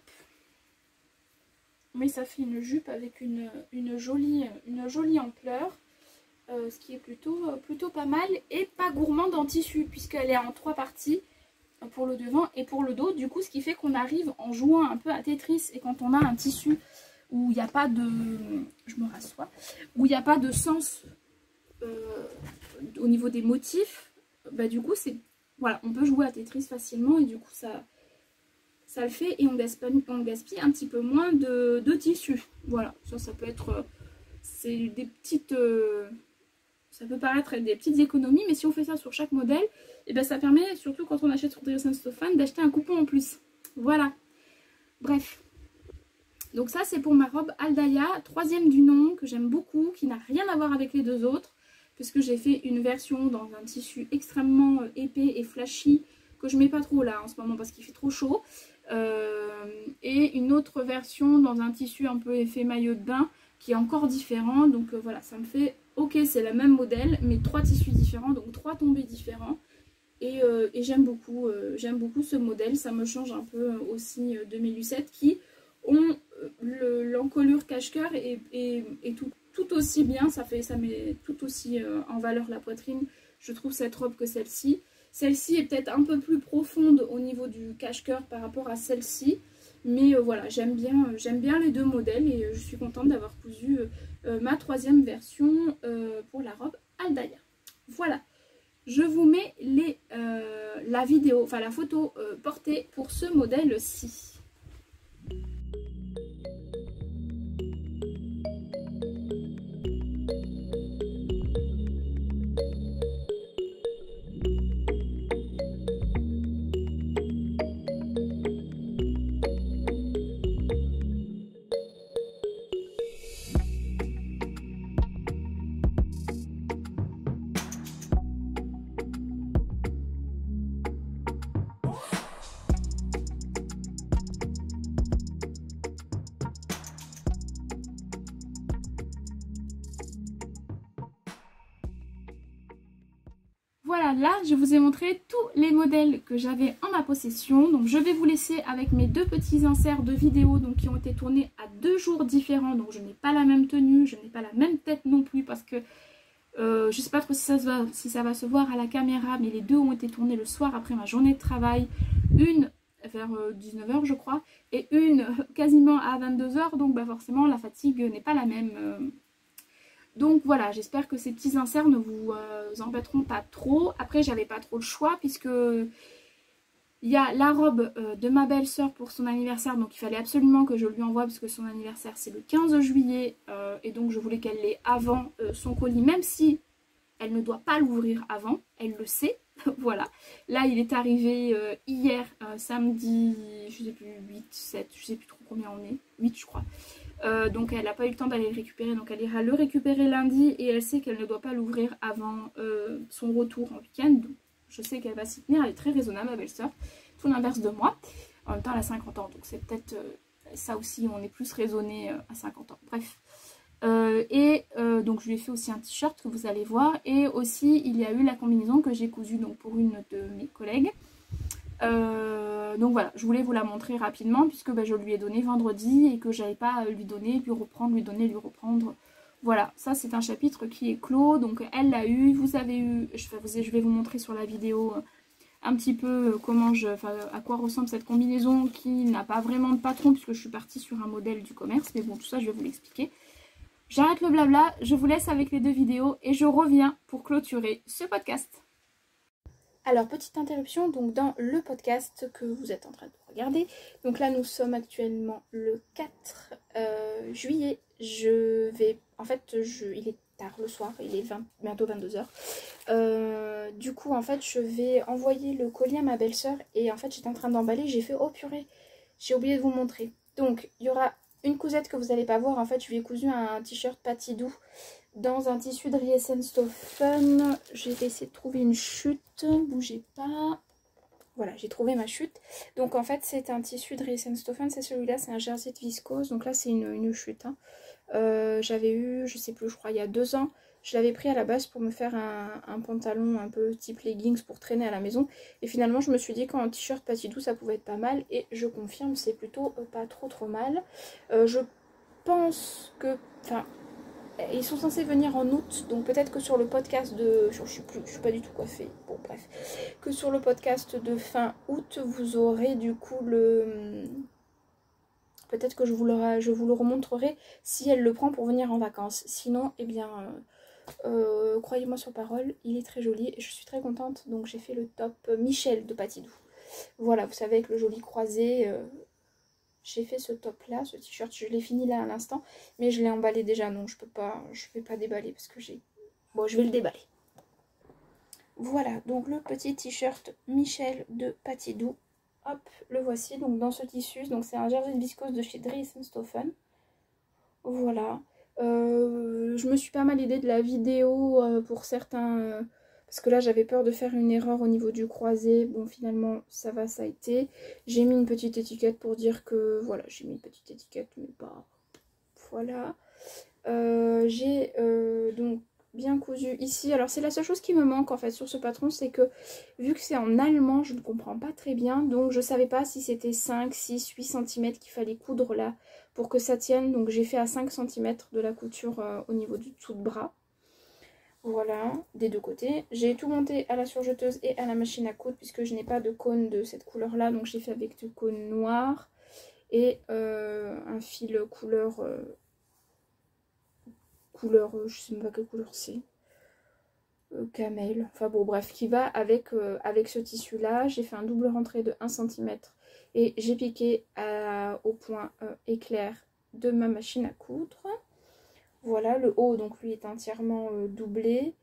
Mais ça fait une jupe avec une jolie ampleur, ce qui est plutôt pas mal, et pas gourmande en tissu, puisqu'elle est en 3 parties pour le devant et pour le dos. Du coup, ce qui fait qu'on arrive en jouant un peu à Tetris, et quand on a un tissu où il n'y a pas de... Je me rassois. Où il n'y a pas de sens au niveau des motifs, bah du coup, voilà, on peut jouer à Tetris facilement, et du coup, ça le fait, et on gaspille un petit peu moins de tissu. Voilà, ça peut être... c'est des petites... ça peut paraître des petites économies, mais si on fait ça sur chaque modèle, et ben ça permet, surtout quand on achète sur Dressing-Stofan, d'acheter un coupon en plus. Voilà. Bref. Donc ça, c'est pour ma robe Aldaya, 3e du nom, que j'aime beaucoup, qui n'a rien à voir avec les 2 autres, puisque j'ai fait une version dans un tissu extrêmement épais et flashy, que je mets pas trop là en ce moment parce qu'il fait trop chaud. Et une autre version dans un tissu un peu effet maillot de bain qui est encore différent. Donc voilà, ça me fait, ok, c'est le même modèle, mais 3 tissus différents, donc 3 tombés différents. Et j'aime beaucoup ce modèle. Ça me change un peu aussi de mes lucettes qui ont l'encolure cache-cœur est tout aussi bien, ça met tout aussi en valeur la poitrine, je trouve, cette robe que celle-ci. Celle-ci est peut-être un peu plus profonde au niveau du cache-cœur par rapport à celle-ci. Mais voilà, j'aime bien les deux modèles et je suis contente d'avoir cousu ma troisième version pour la robe Aldaya. Voilà, je vous mets la vidéo, enfin la photo portée pour ce modèle-ci. Voilà, là je vous ai montré tous les modèles que j'avais en ma possession. Donc je vais vous laisser avec mes deux petits inserts de vidéos donc, qui ont été tournés à 2 jours différents. Donc je n'ai pas la même tenue, je n'ai pas la même tête non plus parce que je ne sais pas trop si ça va se voir à la caméra. Mais les deux ont été tournés le soir après ma journée de travail. Une vers 19 h je crois et une quasiment à 22 h. Donc bah, forcément la fatigue n'est pas la même. Donc voilà, j'espère que ces petits inserts ne vous embêteront pas trop. Après, j'avais pas trop le choix puisque il y a la robe de ma belle-sœur pour son anniversaire. Donc il fallait absolument que je lui envoie parce que son anniversaire c'est le 15 juillet. Et donc je voulais qu'elle l'ait avant son colis, même si elle ne doit pas l'ouvrir avant. Elle le sait, voilà. Là, il est arrivé hier, samedi, je sais plus, 8, 7, je sais plus trop combien on est. 8 je crois. Donc elle n'a pas eu le temps d'aller le récupérer, donc elle ira le récupérer lundi et elle sait qu'elle ne doit pas l'ouvrir avant son retour en week-end. Donc je sais qu'elle va s'y tenir, elle est très raisonnable ma belle-sœur, tout l'inverse de moi. En même temps elle a 50 ans, donc c'est peut-être ça aussi, on est plus raisonné à 50 ans, bref. Donc je lui ai fait aussi un t-shirt que vous allez voir et aussi il y a eu la combinaison que j'ai cousue donc, pour une de mes collègues. Donc voilà, je voulais vous la montrer rapidement puisque bah, je lui ai donné vendredi et que j'avais pas à lui donner, lui reprendre, lui donner, lui reprendre. Voilà, ça c'est un chapitre qui est clos, donc elle l'a eu, vous avez eu, je vais vous montrer sur la vidéo un petit peu à quoi ressemble cette combinaison qui n'a pas vraiment de patron puisque je suis partie sur un modèle du commerce, mais bon tout ça je vais vous l'expliquer. J'arrête le blabla, je vous laisse avec les deux vidéos et je reviens pour clôturer ce podcast. Alors, petite interruption, donc dans le podcast que vous êtes en train de regarder. Donc là, nous sommes actuellement le 4 juillet. Il est tard le soir, il est bientôt 22 h. Du coup, en fait, je vais envoyer le colis à ma belle-sœur. Et en fait, j'étais en train d'emballer, j'ai fait, oh purée, j'ai oublié de vous montrer. Donc, il y aura une cousette que vous n'allez pas voir. En fait, je lui ai cousu un t-shirt Patidou dans un tissu de Riesenstoffen. J'ai essayé de trouver une chute, bougez pas. Voilà, j'ai trouvé ma chute. Donc en fait c'est un tissu de Riesenstoffen, c'est celui-là, c'est un jersey de viscose. Donc là c'est une chute. Hein. J'avais eu, je sais plus, je crois il y a 2 ans. Je l'avais pris à la base pour me faire un pantalon un peu type leggings pour traîner à la maison. Et finalement je me suis dit qu'en t-shirt Patidou ça pouvait être pas mal. Et je confirme, c'est plutôt pas trop mal. Je pense que... Enfin, ils sont censés venir en août, donc peut-être que sur le podcast de... Je suis pas du tout coiffée, bon bref. Que sur le podcast de fin août, vous aurez du coup le... Peut-être que je vous le remontrerai si elle le prend pour venir en vacances. Sinon, eh bien, croyez-moi sur parole, il est très joli et je suis très contente. Donc j'ai fait le top Michel de Patidou. Voilà, vous savez, avec le joli croisé... J'ai fait ce top là, ce t-shirt, je l'ai fini là à l'instant, mais je l'ai emballé déjà, donc je vais pas déballer parce que j'ai... Bon, je vais le déballer. Voilà, donc le petit t-shirt Michel de Patidou. Hop, le voici, donc dans ce tissu, donc c'est un jersey de viscose de chez Riesenstoffen. Voilà. Je me suis pas mal aidée de la vidéo pour certains... Parce que là, j'avais peur de faire une erreur au niveau du croisé. Bon, finalement, ça va, ça a été. J'ai mis une petite étiquette pour dire que... Voilà, j'ai mis une petite étiquette, mais pas... Voilà. J'ai donc bien cousu ici. Alors c'est la seule chose qui me manque en fait sur ce patron, c'est que vu que c'est en allemand, je ne comprends pas très bien. Donc je savais pas si c'était 5, 6, 8 cm qu'il fallait coudre là pour que ça tienne. Donc j'ai fait à 5 cm de la couture au niveau du dessous de bras. Voilà, des deux côtés. J'ai tout monté à la surjeteuse et à la machine à coudre puisque je n'ai pas de cône de cette couleur là. Donc j'ai fait avec du cône noir et un fil couleur... je sais même pas quelle couleur c'est, camel, enfin bon bref, qui va avec, avec ce tissu là. J'ai fait un double rentré de 1 cm et j'ai piqué au point éclair de ma machine à coudre. Voilà, le haut donc lui est entièrement doublé.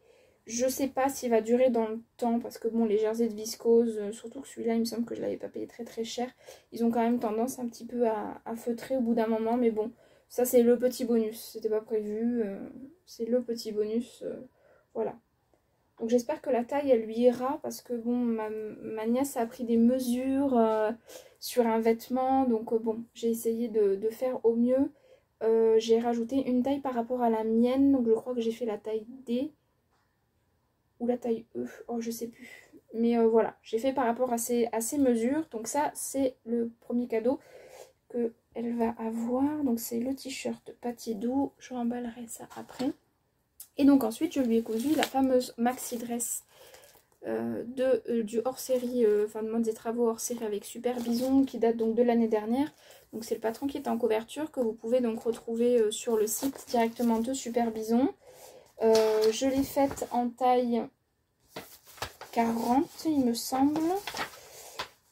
Je sais pas s'il va durer dans le temps parce que bon, les jerseys de viscose, surtout que celui-là il me semble que je l'avais pas payé très très cher, ils ont quand même tendance un petit peu à feutrer au bout d'un moment, mais bon, ça c'est le petit bonus, c'était pas prévu, c'est le petit bonus, voilà. Donc j'espère que la taille elle lui ira parce que bon, ma nièce a pris des mesures sur un vêtement, donc bon, j'ai essayé de faire au mieux. J'ai rajouté une taille par rapport à la mienne, donc je crois que j'ai fait la taille D ou la taille E, oh je sais plus. Mais voilà, j'ai fait par rapport à ses mesures, donc ça c'est le premier cadeau qu'elle va avoir. Donc c'est le t-shirt Patty Doux, je remballerai ça après. Et donc ensuite je lui ai cousu la fameuse maxi dress du hors-série, enfin de mode des travaux hors-série avec Super Bison qui date donc de l'année dernière. Donc c'est le patron qui est en couverture que vous pouvez donc retrouver sur le site directement de Super Bison. Je l'ai faite en taille 40 il me semble.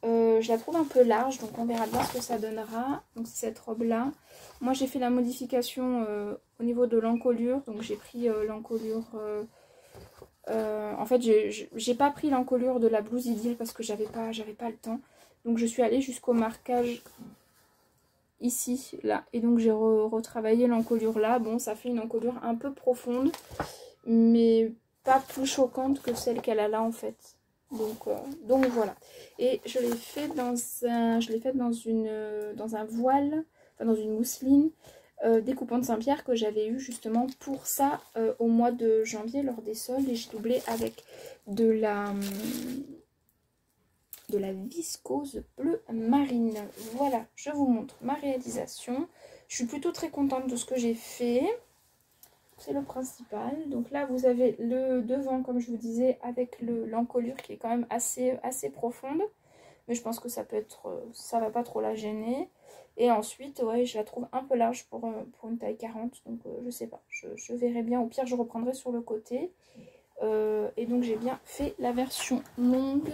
Je la trouve un peu large, donc on verra bien ce que ça donnera. Donc c'est cette robe là. Moi j'ai fait la modification au niveau de l'encolure, donc j'ai pris l'encolure... en fait j'ai pas pris l'encolure de la blouse Idylle parce que j'avais pas le temps. Donc je suis allée jusqu'au marquage ici, là. Et donc j'ai retravaillé l'encolure là. Bon, ça fait une encolure un peu profonde, mais pas plus choquante que celle qu'elle a là en fait. Donc voilà. Et je l'ai fait dans un voile, enfin dans une mousseline découpante Saint-Pierre que j'avais eu justement pour ça au mois de janvier lors des soldes. Et j'ai doublé avec de la viscose bleu marine. Voilà, je vous montre ma réalisation. Je suis plutôt très contente de ce que j'ai fait. C'est le principal. Donc là, vous avez le devant, comme je vous disais, avec l'encolure qui est quand même assez profonde. Mais je pense que ça peut être, ça va pas trop la gêner. Et ensuite, ouais, je la trouve un peu large pour une taille 40. Donc je sais pas, je verrai bien. Au pire, je reprendrai sur le côté. Et donc j'ai bien fait la version longue.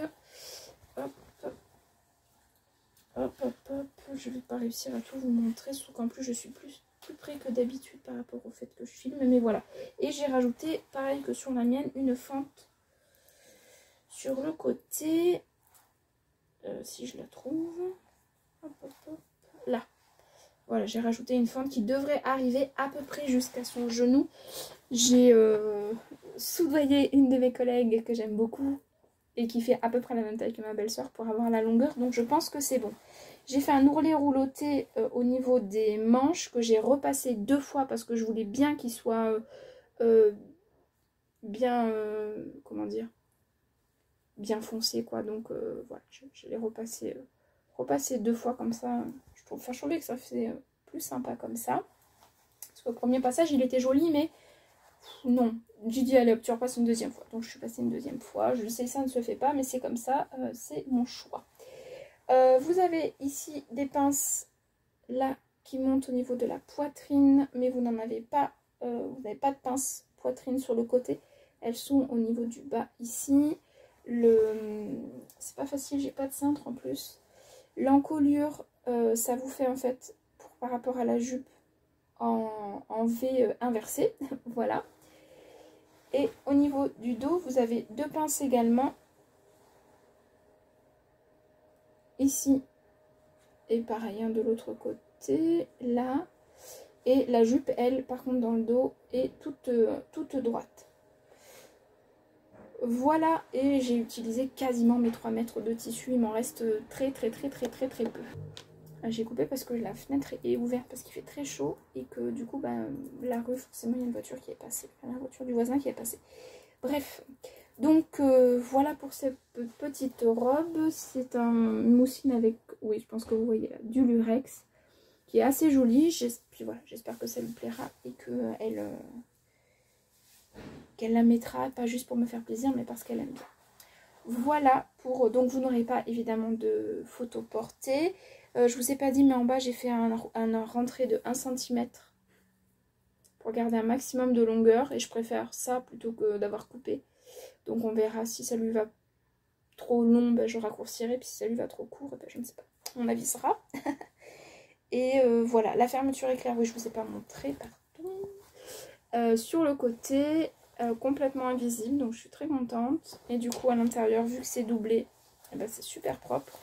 Hop, hop, hop, hop. Je vais pas réussir à tout vous montrer, sauf qu'en plus je suis plus près que d'habitude par rapport au fait que je filme, mais voilà. Et j'ai rajouté, pareil que sur la mienne, une fente sur le côté, si je la trouve, hop, hop, hop, là. Voilà, j'ai rajouté une fente qui devrait arriver à peu près jusqu'à son genou. J'ai soudoyé une de mes collègues que j'aime beaucoup et qui fait à peu près la même taille que ma belle-sœur pour avoir la longueur, donc je pense que c'est bon. J'ai fait un ourlet rouloté au niveau des manches que j'ai repassé 2 fois parce que je voulais bien qu'il soit bien, comment dire, bien foncé quoi. Donc voilà, je l'ai repassé 2 fois comme ça. Je trouvais que ça fait plus sympa comme ça. Parce qu'au premier passage il était joli, mais non, j'ai dit allez hop, tu repasses une deuxième fois. Donc je suis passée une deuxième fois. Je sais, ça ne se fait pas, mais c'est comme ça, c'est mon choix. Vous avez ici des pinces là qui montent au niveau de la poitrine, mais vous n'en avez pas, vous n'avez pas de pince poitrine sur le côté. Elles sont au niveau du bas ici. C'est pas facile, j'ai pas de cintre en plus. L'encolure, ça vous fait en fait, par rapport à la jupe, en V inversé, voilà. Et au niveau du dos, vous avez 2 pinces également. Ici et pareil hein, de l'autre côté, là. Et la jupe, elle, par contre, dans le dos, est toute droite. Voilà, et j'ai utilisé quasiment mes 3 mètres de tissu. Il m'en reste très peu. J'ai coupé parce que la fenêtre est ouverte parce qu'il fait très chaud et que du coup la rue forcément il y a une voiture qui est passée, la voiture du voisin qui est passée. Bref, donc voilà pour cette petite robe. C'est un mousseline avec, oui je pense que vous voyez là, du lurex qui est assez joli. Puis voilà, j'espère que ça lui plaira et qu'elle la mettra, pas juste pour me faire plaisir mais parce qu'elle aime bien. Voilà, donc vous n'aurez pas évidemment de photo portée. Je vous ai pas dit mais en bas j'ai fait un rentré de 1 cm pour garder un maximum de longueur et je préfère ça plutôt que d'avoir coupé. Donc on verra si ça lui va trop long, je raccourcirai, puis si ça lui va trop court, je ne sais pas, on avisera. Et voilà, la fermeture éclair, oui je vous ai pas montré, pardon. Sur le côté, complètement invisible, donc je suis très contente. Et du coup à l'intérieur, vu que c'est doublé, c'est super propre.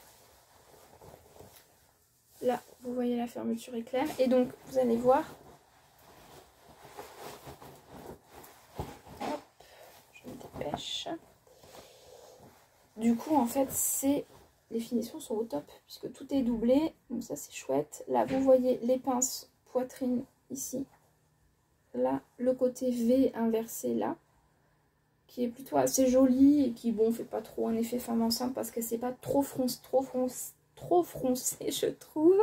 Là, vous voyez la fermeture éclair. Et donc, vous allez voir. Hop, je me dépêche. Du coup, en fait, les finitions sont au top, puisque tout est doublé. Donc ça, c'est chouette. Là, vous voyez les pinces poitrine ici. Là, le côté V inversé là, qui est plutôt assez joli et qui, bon, fait pas trop un effet femme enceinte parce que c'est pas trop froncé, je trouve.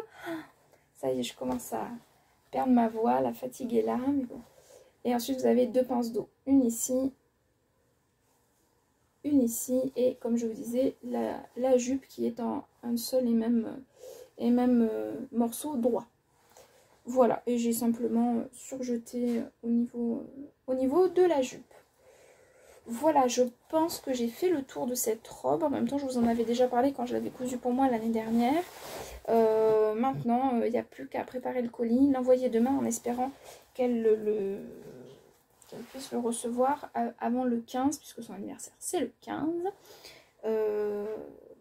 Ça y est, je commence à perdre ma voix, la fatigue est là, mais bon. Et ensuite, vous avez 2 pinces d'eau, une ici, et comme je vous disais, la jupe qui est en un seul et même morceau droit. Voilà, et j'ai simplement surjeté au niveau de la jupe. Voilà, je pense que j'ai fait le tour de cette robe. En même temps, je vous en avais déjà parlé quand je l'avais cousue pour moi l'année dernière. Maintenant, il n'y a plus qu'à préparer le colis, l'envoyer demain en espérant qu'elle puisse le recevoir avant le 15, puisque son anniversaire c'est le 15.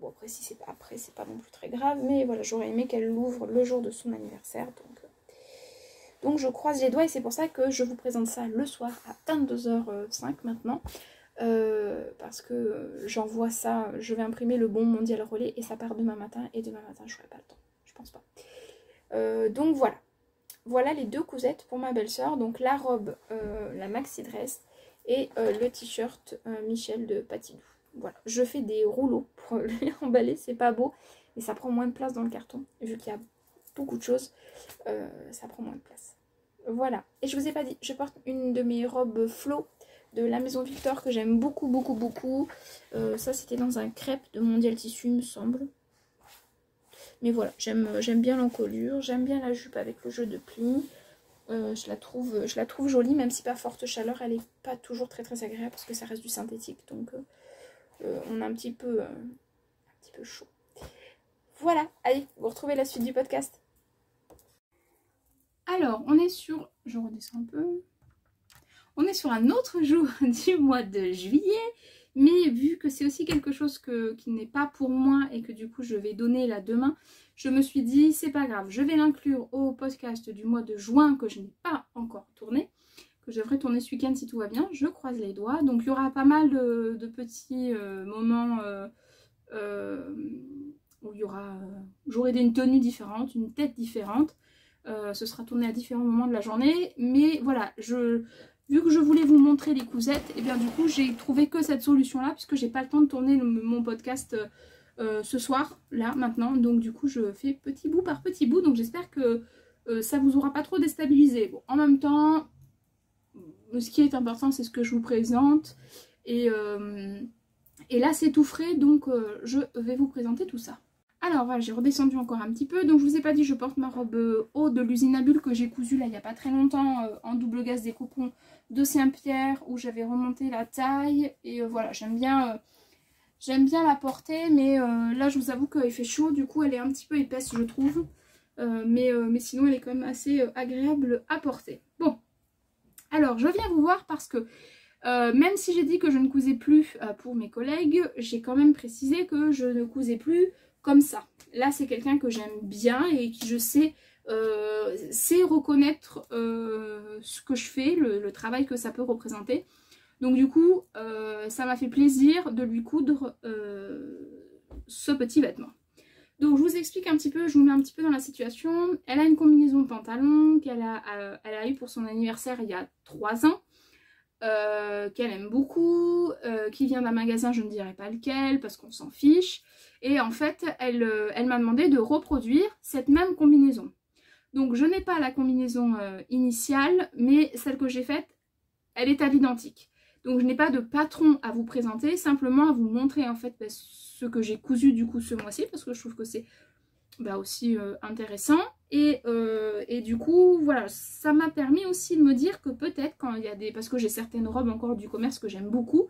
Bon, après, si c'est pas non plus très grave, mais voilà, j'aurais aimé qu'elle l'ouvre le jour de son anniversaire. Donc je croise les doigts et c'est pour ça que je vous présente ça le soir à 22h05 maintenant. Parce que j'envoie ça, je vais imprimer le bon mondial relais et ça part demain matin. Et demain matin, je n'aurai pas le temps, je pense pas. Donc voilà. Voilà les 2 cousettes pour ma belle-sœur. Donc la robe, la maxi dress et le t-shirt Michel de Patidou. Voilà, je fais des rouleaux pour lui emballer, c'est pas beau, mais ça prend moins de place dans le carton. Vu qu'il y a beaucoup de choses, ça prend moins de place. Voilà, et je vous ai pas dit, je porte une de mes robes Flo de la maison Victor que j'aime beaucoup. Ça c'était dans un crêpe de Mondial Tissu, il me semble. Mais voilà, j'aime bien l'encolure, j'aime bien la jupe avec le jeu de plis. Je la trouve jolie, même si pas forte chaleur, elle est pas toujours très agréable parce que ça reste du synthétique. Donc on a un petit peu chaud. Voilà, allez, vous retrouvez la suite du podcast. Alors, on est sur... Je redescends un peu. On est sur un autre jour du mois de juillet. Mais vu que c'est aussi quelque chose qui n'est pas pour moi et que du coup je vais donner là demain, je me suis dit c'est pas grave, je vais l'inclure au podcast du mois de juin que je n'ai pas encore tourné, que je devrais tourner ce week-end si tout va bien, je croise les doigts. Donc il y aura pas mal de petits moments où j'aurai une tenue différente, une tête différente. Ce sera tourné à différents moments de la journée, mais voilà, vu que je voulais vous montrer les cousettes, et bien du coup j'ai trouvé que cette solution là, puisque j'ai pas le temps de tourner mon podcast ce soir, là, maintenant, donc du coup je fais petit bout par petit bout, donc j'espère que ça vous aura pas trop déstabilisé. Bon, en même temps, ce qui est important c'est ce que je vous présente, et là c'est tout frais, donc je vais vous présenter tout ça. Alors voilà, j'ai redescendu encore un petit peu. Donc je vous ai pas dit, je porte ma robe haut de l'usine à bulles que j'ai cousue là il n'y a pas très longtemps en double gaze des coupons de Saint-Pierre où j'avais remonté la taille. Et voilà, j'aime bien la porter, mais là je vous avoue qu'il fait chaud, du coup elle est un petit peu épaisse je trouve. Mais sinon elle est quand même assez agréable à porter. Bon, alors je viens vous voir parce que même si j'ai dit que je ne cousais plus pour mes collègues, j'ai quand même précisé que je ne cousais plus comme ça. Là c'est quelqu'un que j'aime bien et qui je sais sait reconnaître ce que je fais, le travail que ça peut représenter. Donc du coup ça m'a fait plaisir de lui coudre ce petit vêtement. Donc je vous explique un petit peu, je vous mets un petit peu dans la situation. Elle a une combinaison de pantalon qu'elle a eu pour son anniversaire il y a 3 ans. Qu'elle aime beaucoup, qui vient d'un magasin, je ne dirai pas lequel parce qu'on s'en fiche. Et en fait, elle m'a demandé de reproduire cette même combinaison. Donc je n'ai pas la combinaison initiale, mais celle que j'ai faite, elle est à l'identique. Donc je n'ai pas de patron à vous présenter, simplement à vous montrer en fait ce que j'ai cousu du coup ce mois-ci, parce que je trouve que c'est aussi intéressant. Et du coup voilà, ça m'a permis aussi de me dire que peut-être quand il y a des... parce que j'ai certaines robes encore du commerce que j'aime beaucoup,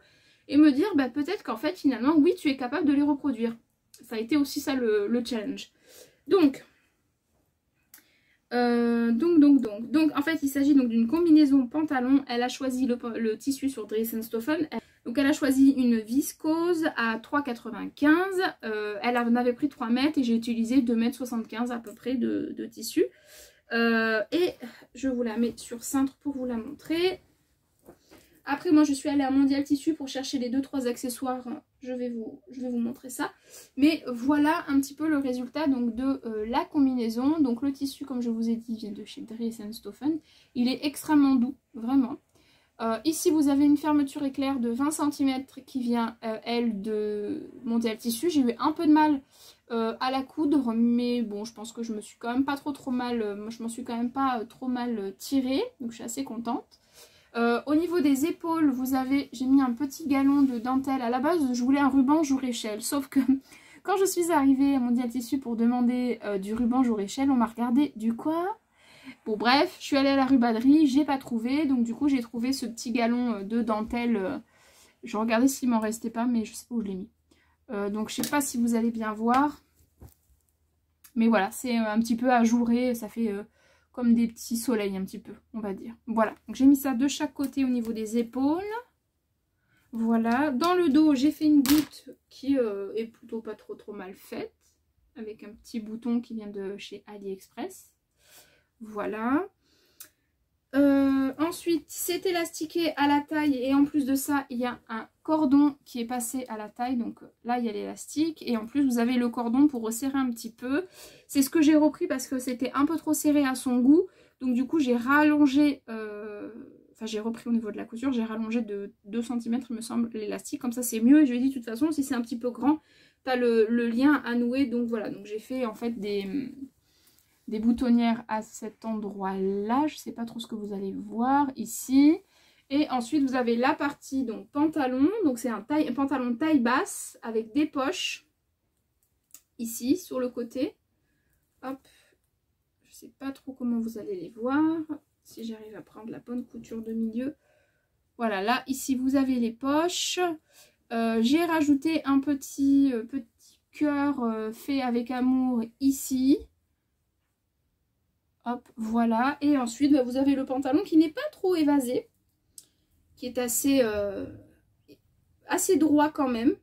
et me dire peut-être qu'en fait finalement oui tu es capable de les reproduire. Ça a été aussi ça le challenge. Donc en fait il s'agit donc d'une combinaison pantalon. Elle a choisi le tissu sur Dries & Stoffen. Donc elle a choisi une viscose à 3,95 €. Elle en avait pris 3 mètres et j'ai utilisé 2,75 m à peu près de tissu. Et je vous la mets sur cintre pour vous la montrer. Après moi je suis allée à Mondial Tissu pour chercher les 2-3 accessoires. Je vais vous montrer ça. Mais voilà un petit peu le résultat donc de la combinaison. Donc le tissu, comme je vous ai dit, vient de chez Dries & Stoffen. Il est extrêmement doux, vraiment. Ici vous avez une fermeture éclair de 20 cm qui vient elle de Mondial Tissu. J'ai eu un peu de mal à la coudre, mais bon je pense que je me suis quand même pas trop mal, je m'en suis quand même pas trop mal tirée, donc je suis assez contente. Au niveau des épaules, j'ai mis un petit galon de dentelle. À la base, je voulais un ruban jour échelle. Sauf que quand je suis arrivée à Mondial Tissu pour demander du ruban jour échelle, on m'a regardé du quoi? Bon bref, je suis allée à la rubaderie, j'ai pas trouvé. Donc du coup, j'ai trouvé ce petit galon de dentelle. Je regardais s'il m'en restait pas, mais je sais pas où je l'ai mis. Donc je sais pas si vous allez bien voir. Mais voilà, c'est un petit peu ajouré, ça fait... comme des petits soleils un petit peu, on va dire. Voilà, donc j'ai mis ça de chaque côté au niveau des épaules. Voilà, dans le dos, j'ai fait une goutte qui est plutôt pas trop mal faite. Avec un petit bouton qui vient de chez AliExpress. Voilà. Ensuite, c'est élastiqué à la taille et en plus de ça, il y a un cordon qui est passé à la taille. Donc là, il y a l'élastique et en plus, vous avez le cordon pour resserrer un petit peu. C'est ce que j'ai repris parce que c'était un peu trop serré à son goût. Donc du coup, j'ai rallongé, enfin j'ai repris au niveau de la couture, j'ai rallongé de 2 cm, il me semble, l'élastique. Comme ça, c'est mieux. Et je lui ai dit, de toute façon, si c'est un petit peu grand, tu as le lien à nouer. Donc voilà, donc j'ai fait en fait des boutonnières à cet endroit-là. Je ne sais pas trop ce que vous allez voir ici. Et ensuite, vous avez la partie donc pantalon. Donc c'est un pantalon taille basse avec des poches ici sur le côté. Hop. Je ne sais pas trop comment vous allez les voir. Si j'arrive à prendre la bonne couture de milieu. Voilà, là, ici, vous avez les poches. J'ai rajouté un petit cœur fait avec amour ici. Hop, voilà. Et ensuite, vous avez le pantalon qui n'est pas trop évasé. Qui est assez droit quand même.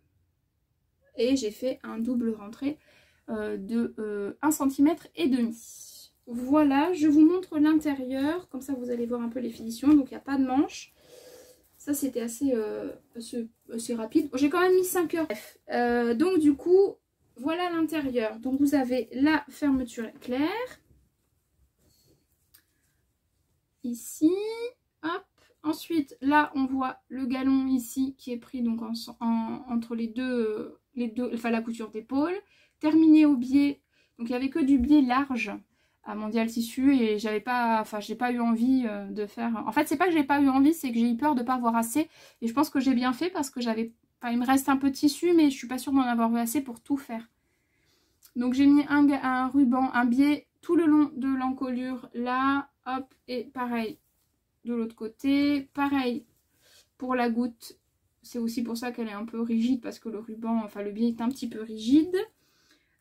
Et j'ai fait un double rentré de 1,5 cm. Voilà, je vous montre l'intérieur. Comme ça, vous allez voir un peu les finitions. Donc, il n'y a pas de manche. Ça, c'était assez rapide. J'ai quand même mis 5 heures. Bref. Donc, du coup, voilà l'intérieur. Donc, vous avez la fermeture éclair. Ici, hop. Ensuite, là, on voit le galon ici qui est pris donc entre les deux, enfin la couture d'épaule, terminé au biais. Donc, il n'y avait que du biais large à Mondial Tissu et j'ai pas eu envie de faire. En fait, c'est pas que j'ai pas eu envie, c'est que j'ai eu peur de pas avoir assez. Et je pense que j'ai bien fait parce que il me reste un peu de tissu, mais je suis pas sûre d'en avoir eu assez pour tout faire. Donc, j'ai mis un ruban, un biais tout le long de l'encolure là. Hop, et pareil de l'autre côté, pareil pour la goutte, c'est aussi pour ça qu'elle est un peu rigide parce que le ruban, enfin le biais est un petit peu rigide.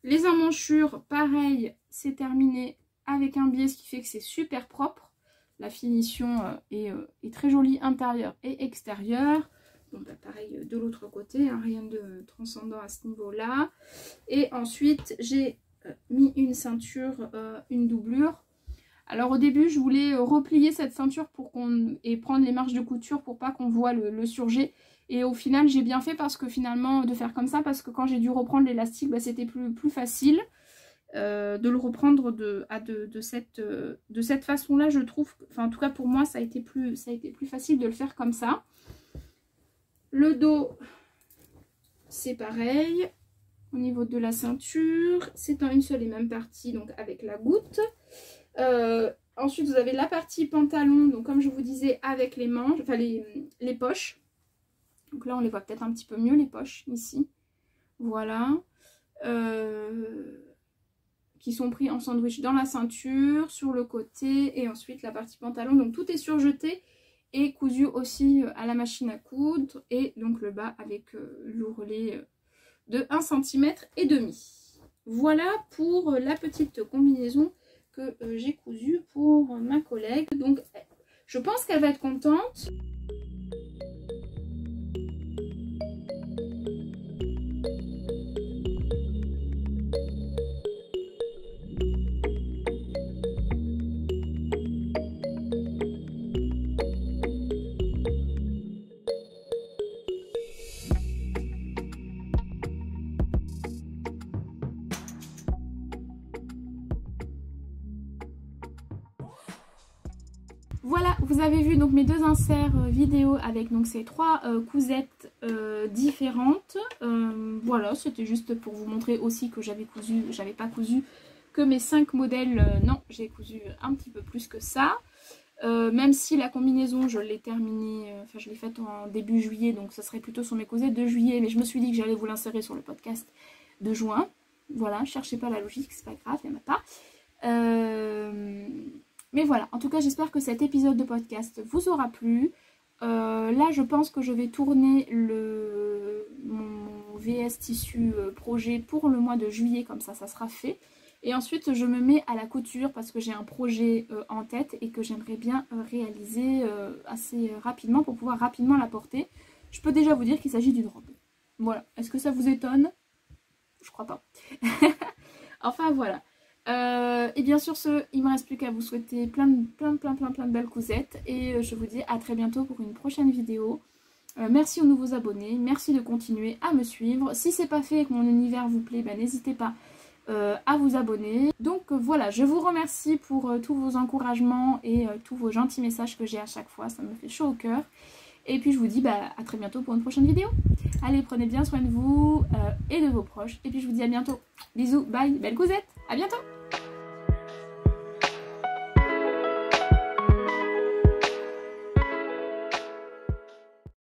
Les emmanchures, pareil, c'est terminé avec un biais, ce qui fait que c'est super propre. La finition est très jolie intérieure et extérieure. Bon, bah, pareil de l'autre côté, hein, rien de transcendant à ce niveau-là. Et ensuite, j'ai mis une ceinture, une doublure. Alors au début je voulais replier cette ceinture et prendre les marges de couture pour pas qu'on voit le surjet. Et au final j'ai bien fait parce que finalement de faire comme ça, parce que quand j'ai dû reprendre l'élastique, bah, c'était plus facile de le reprendre de cette façon-là, je trouve. Enfin en tout cas pour moi ça a été plus facile de le faire comme ça. Le dos c'est pareil. Au niveau de la ceinture, c'est en une seule et même partie, donc avec la goutte. Ensuite, vous avez la partie pantalon, donc comme je vous disais, avec les manches, enfin les poches. Donc là, on les voit peut-être un petit peu mieux, les poches, ici. Voilà. Qui sont pris en sandwich dans la ceinture, sur le côté, et ensuite la partie pantalon. Donc tout est surjeté et cousu aussi à la machine à coudre. Et donc le bas avec l'ourlet de 1,5 cm. Voilà pour la petite combinaison que j'ai cousue pour ma collègue. Donc je pense qu'elle va être contente. Voilà, vous avez vu donc mes deux inserts vidéo avec donc ces 3 cousettes différentes. Voilà, c'était juste pour vous montrer aussi que j'avais pas cousu que mes 5 modèles. Non, j'ai cousu un petit peu plus que ça. Même si la combinaison, je l'ai terminée, enfin je l'ai faite en début juillet, donc ça serait plutôt sur mes cousettes de juillet. Mais je me suis dit que j'allais vous l'insérer sur le podcast de juin. Voilà, cherchez pas la logique, c'est pas grave, il n'y en a pas. Mais voilà, en tout cas j'espère que cet épisode de podcast vous aura plu. Là je pense que je vais tourner mon VS tissu projet pour le mois de juillet, comme ça sera fait. Et ensuite je me mets à la couture parce que j'ai un projet en tête et que j'aimerais bien réaliser assez rapidement pour pouvoir rapidement la porter. Je peux déjà vous dire qu'il s'agit d'une robe. Voilà, est-ce que ça vous étonne? Je crois pas. Enfin voilà. Et bien sur ce, il ne me reste plus qu'à vous souhaiter plein de belles cousettes. Et je vous dis à très bientôt pour une prochaine vidéo. Merci aux nouveaux abonnés, merci de continuer à me suivre. Si c'est pas fait et que mon univers vous plaît, ben, n'hésitez pas à vous abonner. Donc voilà, je vous remercie pour tous vos encouragements et tous vos gentils messages que j'ai à chaque fois, ça me fait chaud au cœur. Et puis je vous dis à très bientôt pour une prochaine vidéo. Allez, prenez bien soin de vous et de vos proches. Et puis je vous dis à bientôt. Bisous, bye, belle cousette, à bientôt.